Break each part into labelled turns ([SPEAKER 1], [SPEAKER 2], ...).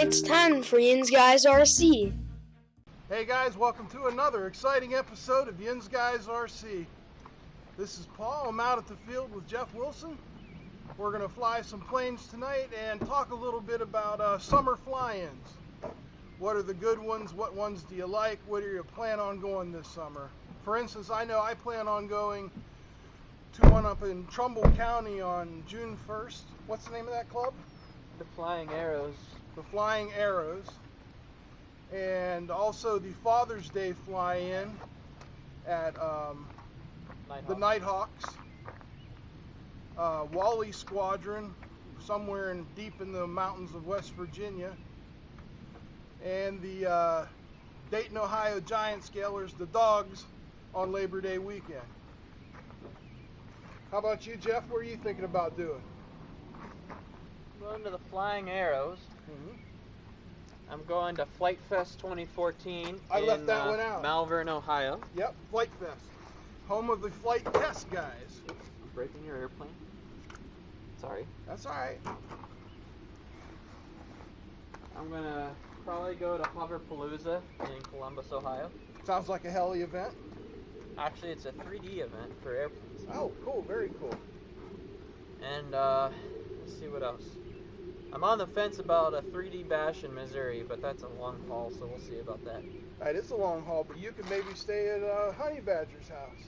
[SPEAKER 1] it's time for Yinz Guys RC.
[SPEAKER 2] Hey guys, welcome to another exciting episode of Yinz Guys RC. This is Paul. I'm out at the field with Jeff Wilson. We're going to fly some planes tonight and talk a little bit about summer fly-ins. What are the good ones? What ones do you like? What do you plan on going this summer? For instance, I know I plan on going to one up in Trumbull County on June 1st. What's the name of that club?
[SPEAKER 3] The Flying Arrows.
[SPEAKER 2] The Flying Arrows. And also the Father's Day fly-in at the Nighthawks. Wally Squadron, somewhere deep in the mountains of West Virginia. And the Dayton, Ohio Giant Scalers, the Dogs, on Labor Day weekend. How about you, Jeff? What are you thinking about doing?
[SPEAKER 3] Going to the Flying Arrows.
[SPEAKER 2] Mm-hmm.
[SPEAKER 3] I'm going to Flight Fest 2014
[SPEAKER 2] I left that one out.
[SPEAKER 3] Malvern, Ohio.
[SPEAKER 2] Yep, Flight Fest. Home of the flight test guys.
[SPEAKER 3] Oops, breaking your airplane. Sorry.
[SPEAKER 2] That's alright.
[SPEAKER 3] I'm going to probably go to Hoverpalooza in Columbus, Ohio.
[SPEAKER 2] Sounds like a heli event.
[SPEAKER 3] Actually, it's a 3D event for airplanes.
[SPEAKER 2] Oh, cool. Very cool.
[SPEAKER 3] And let's see what else. I'm on the fence about a 3D bash in Missouri, but that's a long haul, so we'll see about that.
[SPEAKER 2] It is a long haul, but you could maybe stay at Honey Badger's house.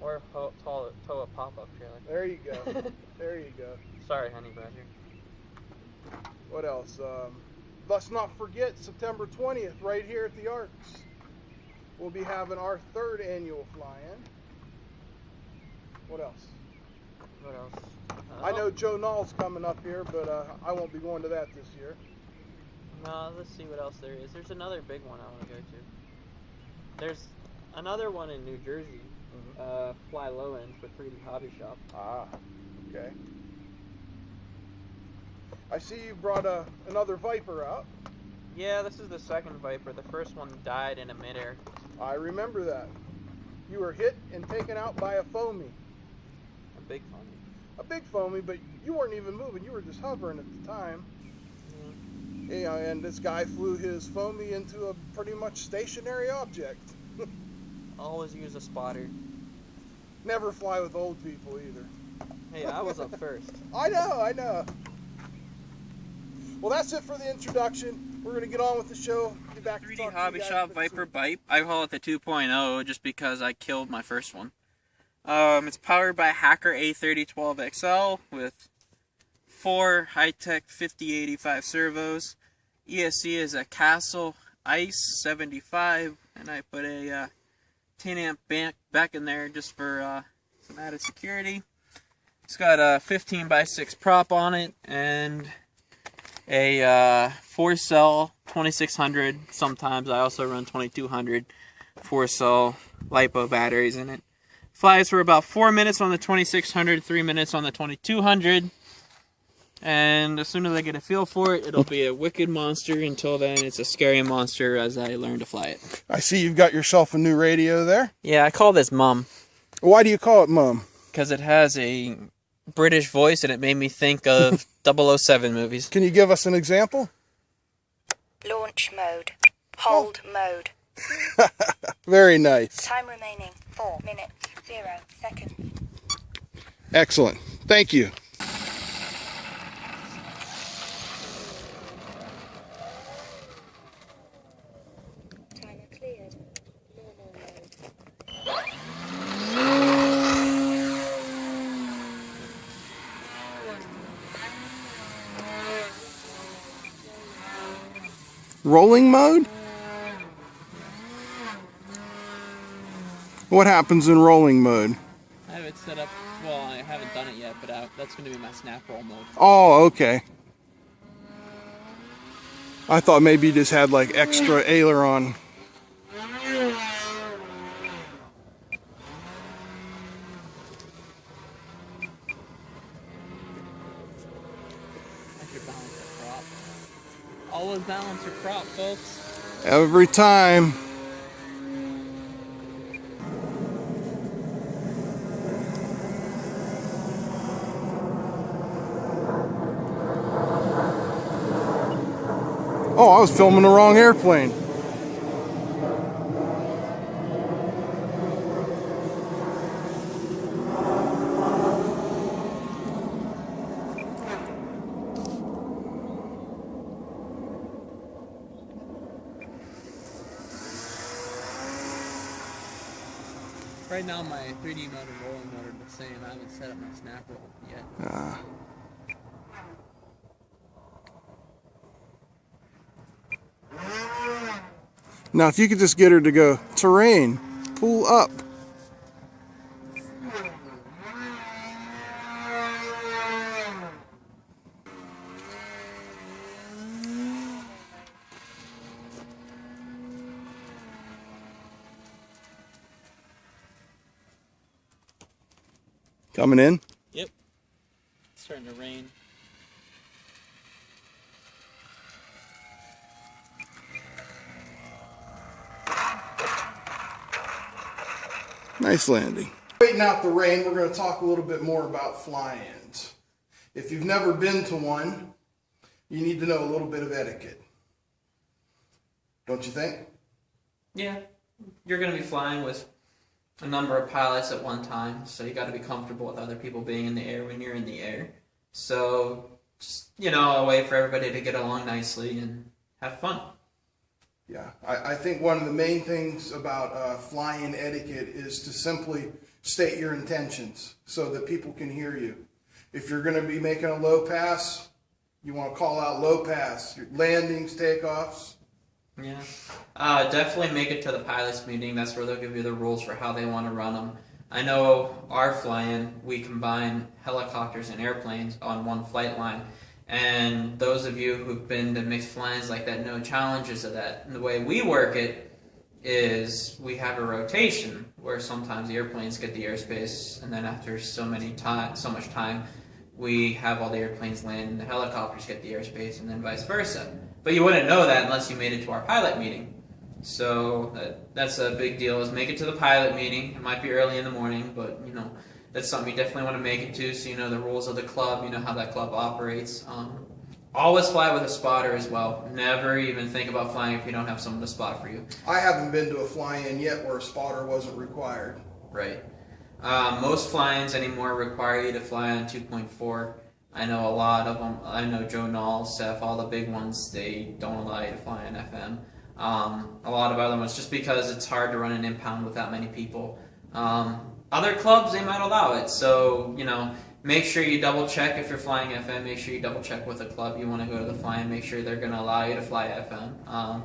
[SPEAKER 3] Or tow a pop-up trailer.
[SPEAKER 2] There you go. There you go.
[SPEAKER 3] Sorry, Honey Badger.
[SPEAKER 2] What else? Let's not forget September 20th, right here at the Arcs. We'll be having our 3rd annual fly-in. What else?
[SPEAKER 3] What else?
[SPEAKER 2] I know Joe Knoll's coming up here, but I won't be going to that this year.
[SPEAKER 3] No, let's see what else there is. There's another big one I want to go to. There's another one in New Jersey. Fly Low End for 3D Hobby Shop.
[SPEAKER 2] Ah, okay. I see you brought another Viper out.
[SPEAKER 3] Yeah, this is the second Viper. The first one died in a midair.
[SPEAKER 2] I remember that. You were hit and taken out by a foamy.
[SPEAKER 3] A big foamy.
[SPEAKER 2] A big foamy, but you weren't even moving. You were just hovering at the time.
[SPEAKER 3] Mm-hmm.
[SPEAKER 2] You know, and this guy flew his foamy into a pretty much stationary object.
[SPEAKER 3] Always use a spotter.
[SPEAKER 2] Never fly with old people either.
[SPEAKER 3] Hey, I was up first.
[SPEAKER 2] I know. Well, that's it for the introduction. We're going to get on with the show. Get back to
[SPEAKER 3] 3D Hobby Shop Viper Bite. I call it the 2.0 just because I killed my first one. It's powered by Hacker A3012XL with 4 high-tech 5085 servos. ESC is a Castle Ice 75, and I put a 10 amp back in there just for some added security. It's got a 15x6 prop on it and a 4-cell 2600. Sometimes I also run 2200 4-cell LiPo batteries in it. Flies for about 4 minutes on the 2600, 3 minutes on the 2200. And as soon as I get a feel for it, it'll be a wicked monster. Until then, it's a scary monster as I learn to fly it.
[SPEAKER 2] I see you've got yourself a new radio there.
[SPEAKER 3] Yeah, I call this Mum.
[SPEAKER 2] Why do you call it Mum?
[SPEAKER 3] Because it has a British voice and it made me think of 007 movies.
[SPEAKER 2] Can you give us an example?
[SPEAKER 4] Launch mode. Hold mode.
[SPEAKER 2] Very nice.
[SPEAKER 4] Time remaining 4 minutes 0 seconds.
[SPEAKER 2] Excellent. Thank you.
[SPEAKER 4] Timer cleared. Normal mode.
[SPEAKER 2] Rolling mode? What happens in rolling mode?
[SPEAKER 3] I have it set up, well, I haven't done it yet, but that's going to be my snap roll mode.
[SPEAKER 2] Oh, okay. I thought maybe you just had like extra aileron.
[SPEAKER 3] I should balance the prop. Always balance your prop, folks.
[SPEAKER 2] Every time. Oh, I was filming the wrong airplane.
[SPEAKER 3] Right now my 3D mode and rolling mode are the same. I haven't set up my snap roll yet.
[SPEAKER 2] Now if you could just get her to go terrain, pull up. Coming in?
[SPEAKER 3] Yep. It's starting to rain.
[SPEAKER 2] Nice landing. Waiting out the rain, we're going to talk a little bit more about fly-ins. If you've never been to one, you need to know a little bit of etiquette. Don't you think?
[SPEAKER 3] Yeah. You're going to be flying with a number of pilots at one time, so you got to be comfortable with other people being in the air when you're in the air. So, just, a way for everybody to get along nicely and have fun.
[SPEAKER 2] Yeah, I think one of the main things about fly-in etiquette is to simply state your intentions so that people can hear you. If you're going to be making a low pass, you want to call out low pass, your landings, takeoffs.
[SPEAKER 3] Yeah, definitely make it to the pilots meeting. That's where they'll give you the rules for how they want to run them. I know our fly-in, we combine helicopters and airplanes on one flight line. And those of you who've been to mixed fly-ins like that know challenges of that. And the way we work it is we have a rotation where sometimes the airplanes get the airspace, and then after so much time, we have all the airplanes land and the helicopters get the airspace, and then vice versa. But you wouldn't know that unless you made it to our pilot meeting. So that's a big deal, is make it to the pilot meeting. It might be early in the morning, but that's something you definitely want to make it to, so you know the rules of the club, you know how that club operates. Always fly with a spotter as well. Never even think about flying if you don't have someone to spot for you.
[SPEAKER 2] I haven't been to a fly-in yet where a spotter wasn't required.
[SPEAKER 3] Right. Most fly-ins anymore require you to fly on 2.4. I know a lot of them. I know Joe Knoll, Seth, all the big ones, they don't allow you to fly on FM. A lot of other ones, just because it's hard to run an impound with that many people. Other clubs, they might allow it, so, make sure you double check if you're flying FM, make sure you double check with the club you want to go to the fly-in, make sure they're going to allow you to fly FM.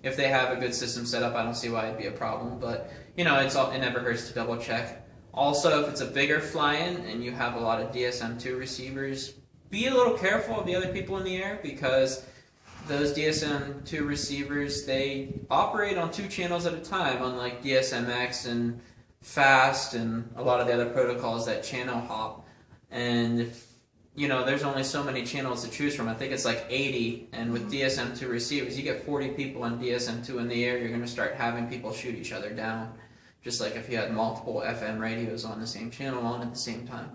[SPEAKER 3] If they have a good system set up, I don't see why it'd be a problem, but, it never hurts to double check. Also, if it's a bigger fly-in and you have a lot of DSM-2 receivers, be a little careful of the other people in the air, because those DSM-2 receivers, they operate on 2 channels at a time, unlike DSM-X and Fast and a lot of the other protocols that channel hop. And if, there's only so many channels to choose from. I think it's like 80, and with DSM-2 receivers, you get 40 people on DSM-2 in the air, you're going to start having people shoot each other down. Just like if you had multiple FM radios on the same channel on at the same time.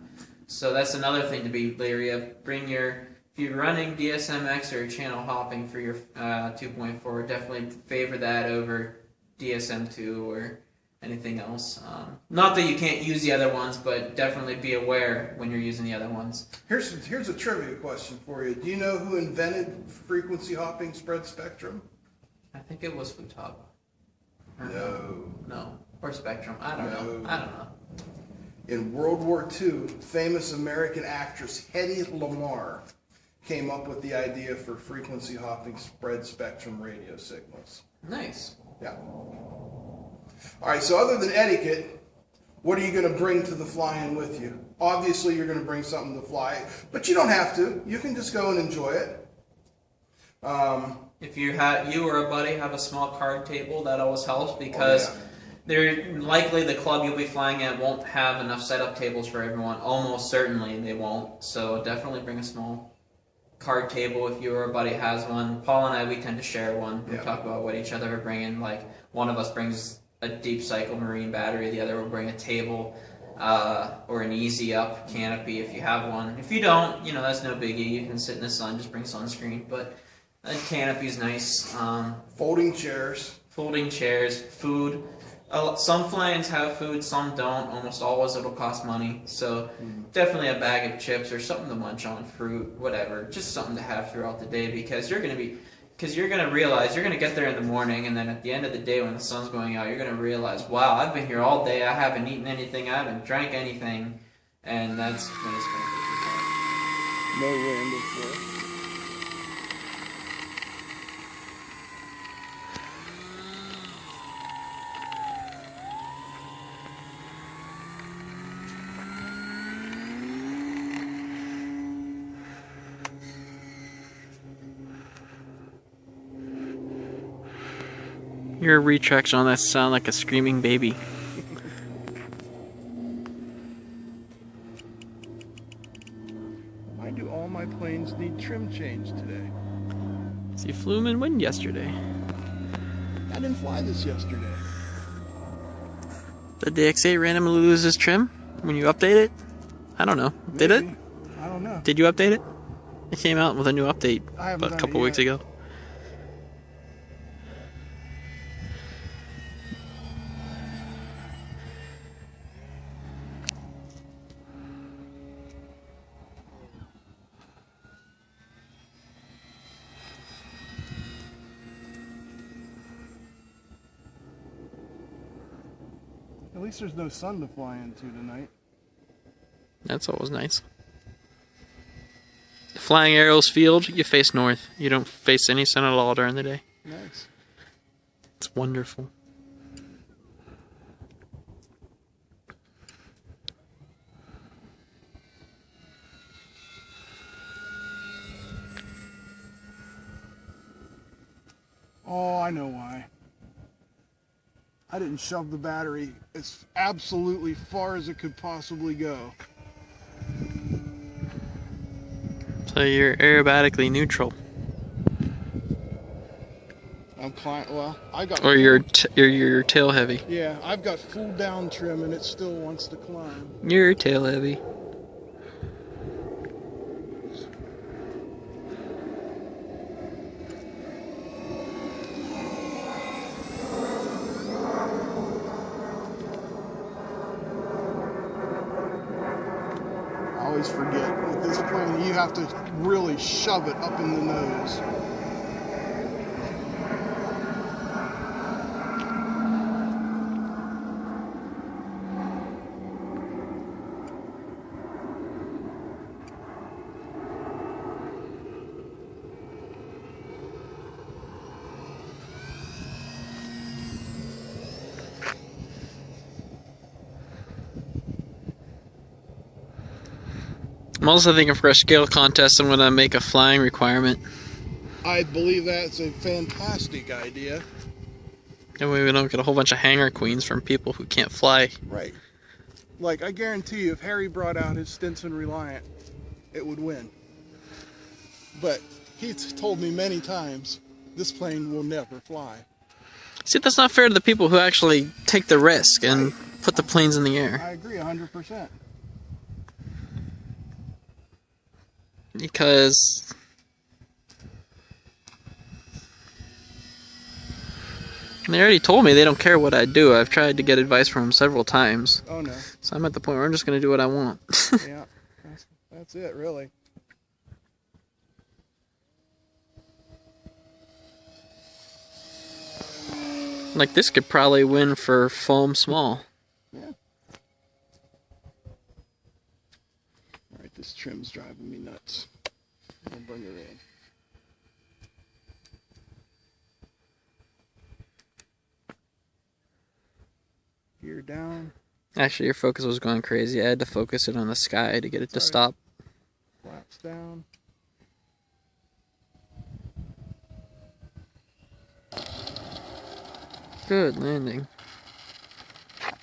[SPEAKER 3] So that's another thing to be leery of. If you're running DSM-X or channel hopping for your 2.4, definitely favor that over DSM-2 or anything else. Not that you can't use the other ones, but definitely be aware when you're using the other ones.
[SPEAKER 2] Here's a trivia question for you. Do you know who invented frequency hopping spread spectrum?
[SPEAKER 3] I think it was Futaba.
[SPEAKER 2] No.
[SPEAKER 3] Or Spectrum. I don't know.
[SPEAKER 2] In World War II, famous American actress Hedy Lamarr came up with the idea for frequency hopping spread spectrum radio signals.
[SPEAKER 3] Nice.
[SPEAKER 2] Yeah. All right, so other than etiquette, what are you going to bring to the fly-in with you? Obviously, you're going to bring something to fly, but you don't have to. You can just go and enjoy it.
[SPEAKER 3] If you or a buddy have a small card table, that always helps, because they're likely the club you'll be flying at won't have enough setup tables for everyone. Almost certainly they won't. So definitely bring a small card table if you or a buddy has one. Paul and I, we tend to share one. We talk about what each other are bringing. Like, one of us brings a deep cycle marine battery, the other will bring a table or an easy up canopy if you have one. If you don't, that's no biggie. You can sit in the sun, just bring sunscreen. But The canopy's nice.
[SPEAKER 2] Folding chairs.
[SPEAKER 3] Folding chairs, food. Some fly-ins have food, some don't. Almost always it'll cost money. So definitely a bag of chips or something to munch on, fruit, whatever. Just something to have throughout the day because you're gonna realize you're gonna get there in the morning, and then at the end of the day when the sun's going out, you're gonna realize, wow, I've been here all day. I haven't eaten anything. I haven't drank anything, and that's when it's gonna be.
[SPEAKER 2] No wind, of course.
[SPEAKER 3] Your retracts on that sound like a screaming baby.
[SPEAKER 2] Why do all my planes need trim change today?
[SPEAKER 3] So you flew them in wind yesterday.
[SPEAKER 2] I didn't fly this yesterday.
[SPEAKER 3] Did the X8 randomly lose its trim when you update it? I don't know. Did it?
[SPEAKER 2] Maybe. I don't know.
[SPEAKER 3] Did you update it? It came out with a new update
[SPEAKER 2] I haven't
[SPEAKER 3] about a
[SPEAKER 2] done
[SPEAKER 3] couple
[SPEAKER 2] it
[SPEAKER 3] weeks
[SPEAKER 2] yet.
[SPEAKER 3] ago.
[SPEAKER 2] At least there's no sun to fly into tonight.
[SPEAKER 3] That's always nice. Flying Arrows Field, you face north. You don't face any sun at all during the day.
[SPEAKER 2] Nice.
[SPEAKER 3] It's wonderful.
[SPEAKER 2] Oh, I know why. I didn't shove the battery as absolutely far as it could possibly go.
[SPEAKER 3] So you're aerobatically neutral.
[SPEAKER 2] I'm well, I got.
[SPEAKER 3] Or you're tail heavy.
[SPEAKER 2] Yeah, I've got full down trim and it still wants to climb.
[SPEAKER 3] You're tail heavy.
[SPEAKER 2] I always forget with this plane you have to really shove it up in the nose.
[SPEAKER 3] I'm also thinking for a scale contest, I'm going to make a flying requirement.
[SPEAKER 2] I believe that's a fantastic idea.
[SPEAKER 3] That way we don't get a whole bunch of hanger queens from people who can't fly.
[SPEAKER 2] Right. Like, I guarantee you, if Harry brought out his Stinson Reliant, it would win. But he's told me many times, this plane will never fly.
[SPEAKER 3] See, that's not fair to the people who actually take the risk and put the planes in the air.
[SPEAKER 2] I agree 100%.
[SPEAKER 3] Because they already told me they don't care what I do. I've tried to get advice from them several times.
[SPEAKER 2] Oh no.
[SPEAKER 3] So I'm at the point where I'm just going to do what I want.
[SPEAKER 2] Yeah, that's it, really.
[SPEAKER 3] Like, this could probably win for foam small.
[SPEAKER 2] Yeah. Alright, this trim's driving me nuts. I'll bring her in. Gear down.
[SPEAKER 3] Actually, your focus was going crazy. I had to focus it on the sky to get it to stop.
[SPEAKER 2] Flaps down.
[SPEAKER 3] Good landing.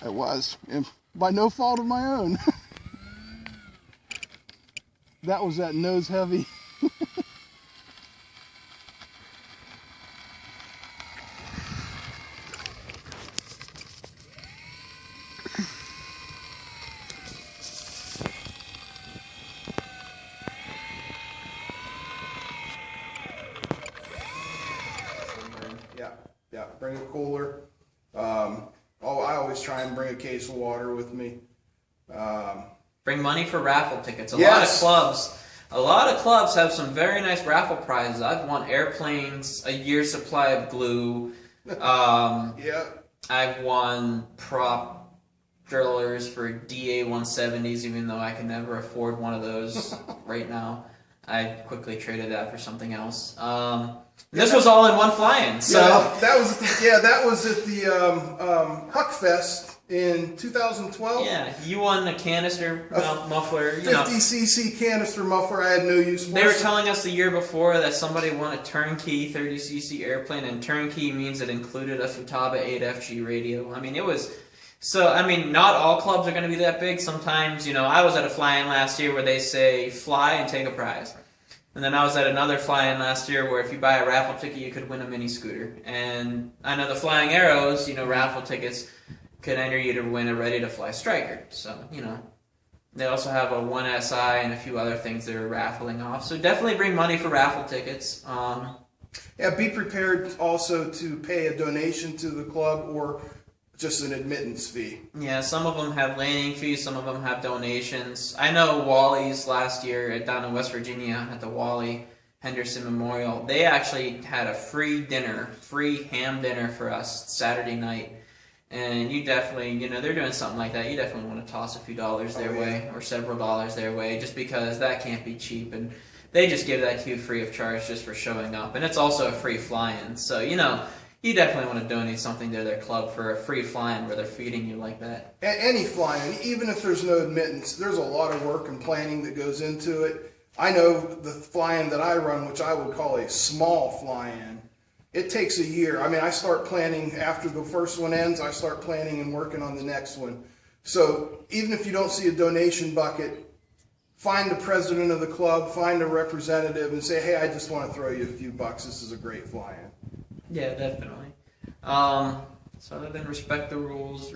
[SPEAKER 2] It was, and by no fault of my own. That was that nose heavy. bring a cooler. I always try and bring a case of water with me.
[SPEAKER 3] Bring money for raffle tickets.
[SPEAKER 2] Yes.
[SPEAKER 3] A lot of clubs have some very nice raffle prizes. I've won airplanes, a year's supply of glue.
[SPEAKER 2] Yeah.
[SPEAKER 3] I've won prop drillers for DA 170s, even though I can never afford one of those right now. I quickly traded that for something else. This was all in one fly-in. So
[SPEAKER 2] that was at the Huck Fest in 2012.
[SPEAKER 3] yeah, you won a canister muffler.
[SPEAKER 2] 50cc canister muffler I had no use for.
[SPEAKER 3] They were telling us the year before that somebody won a turnkey 30cc airplane, and turnkey means it included a Futaba 8FG radio. I mean, it was... So, I mean, not all clubs are going to be that big. Sometimes, I was at a fly-in last year where they say, fly and take a prize. And then I was at another fly-in last year where if you buy a raffle ticket, you could win a mini scooter. And I know the Flying Arrows, raffle tickets could enter you to win a ready-to-fly Striker. So, they also have a 1SI and a few other things they're raffling off. So definitely bring money for raffle tickets.
[SPEAKER 2] Yeah, be prepared also to pay a donation to the club or just an admittance fee.
[SPEAKER 3] Yeah, some of them have landing fees, some of them have donations. I know Wally's last year down in West Virginia at the Wally Henderson Memorial, they actually had a free ham dinner for us Saturday night. And you definitely, they're doing something like that. You definitely want to toss a few dollars their way or several dollars their way just because that can't be cheap. And they just give that to you free of charge just for showing up. And it's also a free fly-in. So, you definitely want to donate something to their club for a free fly-in where they're feeding you like that.
[SPEAKER 2] Any fly-in, even if there's no admittance, there's a lot of work and planning that goes into it. I know the fly-in that I run, which I would call a small fly-in, it takes a year. I mean, I start planning after the first one ends, I start planning and working on the next one. So even if you don't see a donation bucket, find the president of the club, find a representative and say, hey, I just want to throw you a few bucks. This is a great fly-in.
[SPEAKER 3] Yeah, definitely. So other than respect the rules,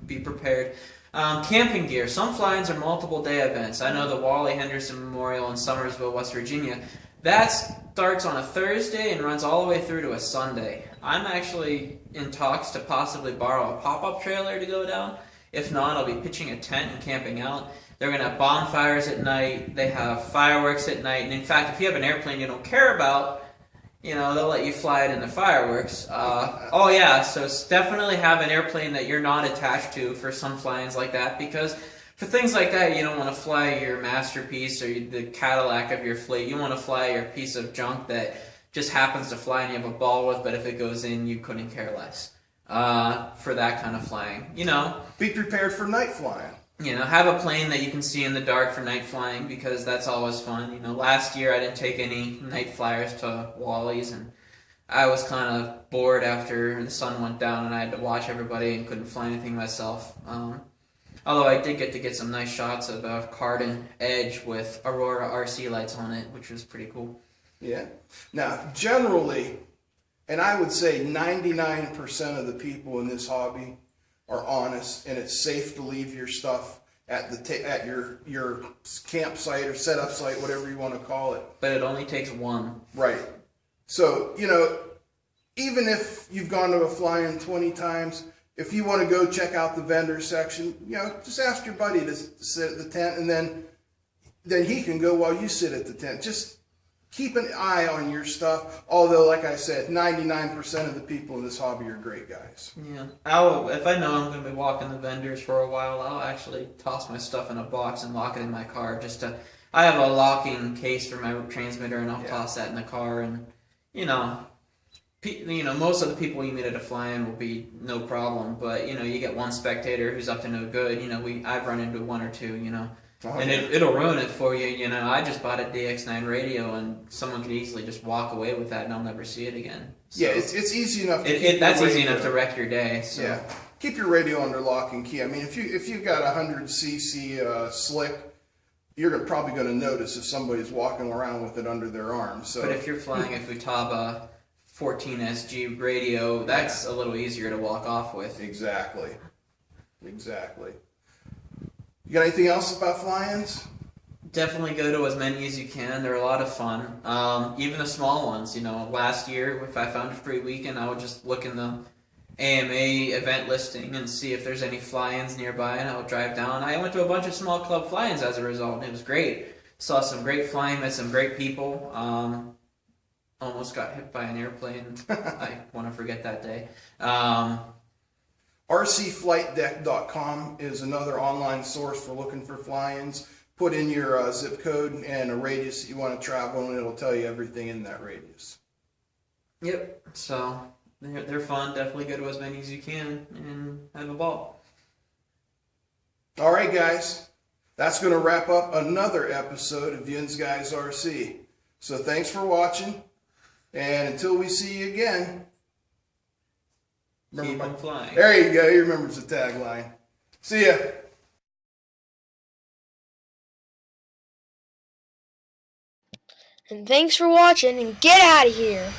[SPEAKER 3] be prepared. Camping gear. Some fly-ins are multiple day events. I know the Wally Henderson Memorial in Summersville, West Virginia, that starts on a Thursday and runs all the way through to a Sunday. I'm actually in talks to possibly borrow a pop-up trailer to go down. If not, I'll be pitching a tent and camping out. They're going to have bonfires at night. They have fireworks at night. And in fact, if you have an airplane you don't care about, they'll let you fly it in the fireworks. So definitely have an airplane that you're not attached to for some fly-ins like that, because for things like that, you don't want to fly your masterpiece or the Cadillac of your fleet. You want to fly your piece of junk that just happens to fly and you have a ball with, but if it goes in, you couldn't care less for that kind of flying.
[SPEAKER 2] Be prepared for night flying.
[SPEAKER 3] Have a plane that you can see in the dark for night flying, because that's always fun. Last year I didn't take any night flyers to Wally's, and I was kind of bored after the sun went down and I had to watch everybody and couldn't fly anything myself. Although I did get some nice shots of a Cardin Edge with Aurora RC lights on it, which was pretty cool.
[SPEAKER 2] Yeah. Now, generally, and I would say 99% of the people in this hobby are honest, and it's safe to leave your stuff at your campsite or setup site, whatever you want to call it.
[SPEAKER 3] But it only takes one.
[SPEAKER 2] Right. So, even if you've gone to a fly-in 20 times, if you want to go check out the vendor section, just ask your buddy to sit at the tent, and then he can go while you sit at the tent. Just keep an eye on your stuff. Although, like I said, 99% of the people in this hobby are great guys.
[SPEAKER 3] Yeah. If I know I'm going to be walking the vendors for a while, I'll actually toss my stuff in a box and lock it in my car. I have a locking case for my transmitter, and I'll toss that in the car. And most of the people you meet at a fly-in will be no problem, but you get one spectator who's up to no good. I've run into one or two. And it'll ruin it for you. I just bought a DX9 radio, and someone could easily just walk away with that, and I'll never see it again. So
[SPEAKER 2] yeah, it's easy enough.
[SPEAKER 3] That's easy enough to wreck your day. So.
[SPEAKER 2] Yeah, keep your radio under lock and key. I mean, if you've got a 100cc slick, you're probably going to notice if somebody's walking around with it under their arm. So,
[SPEAKER 3] but if you're flying a Futaba 14SG radio, that's a little easier to walk off with.
[SPEAKER 2] Exactly. You got anything else about fly-ins?
[SPEAKER 3] Definitely go to as many as you can. They're a lot of fun. Even the small ones. You know, last year, if I found a free weekend, I would just look in the AMA event listing and see if there's any fly-ins nearby, and I would drive down. I went to a bunch of small club fly-ins as a result, and it was great. Saw some great flying, met some great people. Almost got hit by an airplane. I want to forget that day.
[SPEAKER 2] RCFlightDeck.com is another online source for looking for fly-ins. Put in your zip code and a radius that you want to travel, and it'll tell you everything in that radius.
[SPEAKER 3] Yep. So they're fun. Definitely go to as many as you can and have a ball.
[SPEAKER 2] All right, guys. That's going to wrap up another episode of Yinz Guys RC. So thanks for watching, and until we see you again,
[SPEAKER 3] Keep on flying.
[SPEAKER 2] There you go. He remembers the tagline. See ya.
[SPEAKER 1] And thanks for watching, and get out of here.